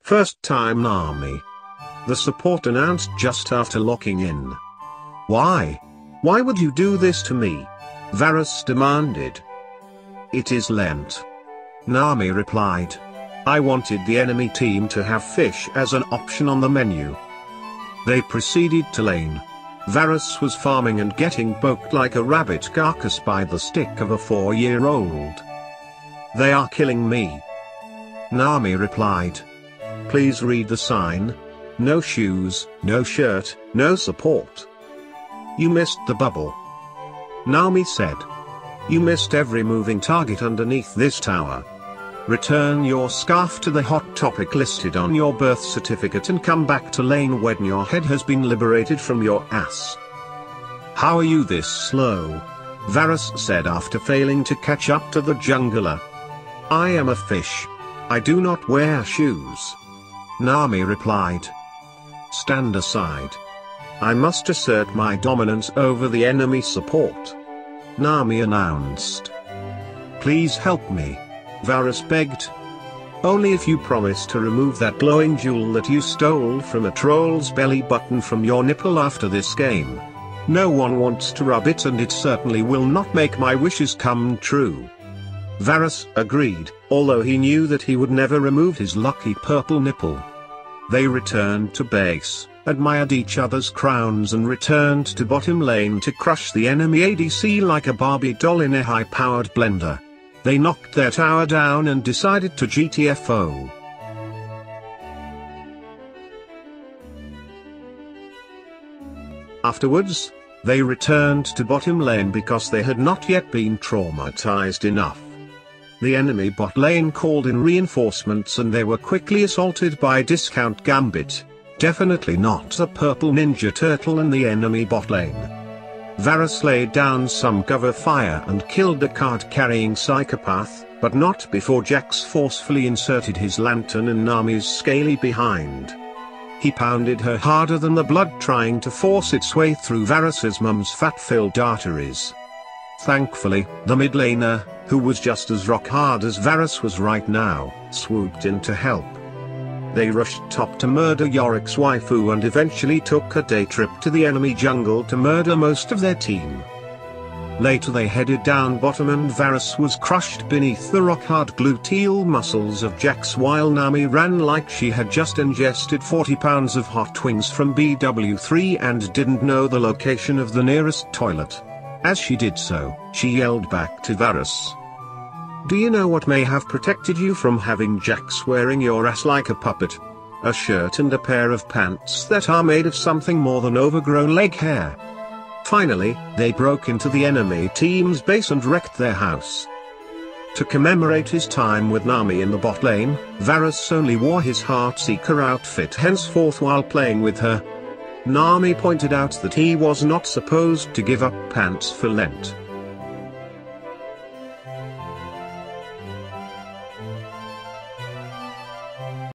First time Nami. The support announced just after locking in. Why? Why would you do this to me? Varus demanded. It is Lent. Nami replied. I wanted the enemy team to have fish as an option on the menu. They proceeded to lane. Varus was farming and getting poked like a rabbit carcass by the stick of a 4-year-old. They are killing me. Nami replied. Please read the sign. No shoes, no shirt, no support. You missed the bubble. Nami said. You missed every moving target underneath this tower. Return your scarf to the hot topic listed on your birth certificate and come back to lane when your head has been liberated from your ass. How are you this slow? Varus said after failing to catch up to the jungler. I am a fish. I do not wear shoes. Nami replied. Stand aside. I must assert my dominance over the enemy support. Nami announced. Please help me. Varus begged. Only if you promise to remove that glowing jewel that you stole from a troll's belly button from your nipple after this game. No one wants to rub it and it certainly will not make my wishes come true. Varus agreed, although he knew that he would never remove his lucky purple nipple. They returned to base, admired each other's crowns and returned to bottom lane to crush the enemy ADC like a Barbie doll in a high-powered blender. They knocked their tower down and decided to GTFO. Afterwards, they returned to bottom lane because they had not yet been traumatized enough. The enemy bot lane called in reinforcements and they were quickly assaulted by Discount Gambit, definitely not a purple ninja turtle in the enemy bot lane. Varus laid down some cover fire and killed a card-carrying psychopath, but not before Jax forcefully inserted his lantern in Nami's scaly behind. He pounded her harder than the blood trying to force its way through Varus's mum's fat-filled arteries. Thankfully, the mid laner, who was just as rock hard as Varus was right now, swooped in to help. They rushed top to murder Yorick's waifu and eventually took a day trip to the enemy jungle to murder most of their team. Later they headed down bottom and Varus was crushed beneath the rock-hard gluteal muscles of Jax while Nami ran like she had just ingested 40 pounds of hot wings from BW3 and didn't know the location of the nearest toilet. As she did so, she yelled back to Varus. Do you know what may have protected you from having Jax wearing your ass like a puppet? A shirt and a pair of pants that are made of something more than overgrown leg hair. Finally, they broke into the enemy team's base and wrecked their house. To commemorate his time with Nami in the bot lane, Varus only wore his Heartseeker outfit henceforth while playing with her. Nami pointed out that he was not supposed to give up pants for Lent.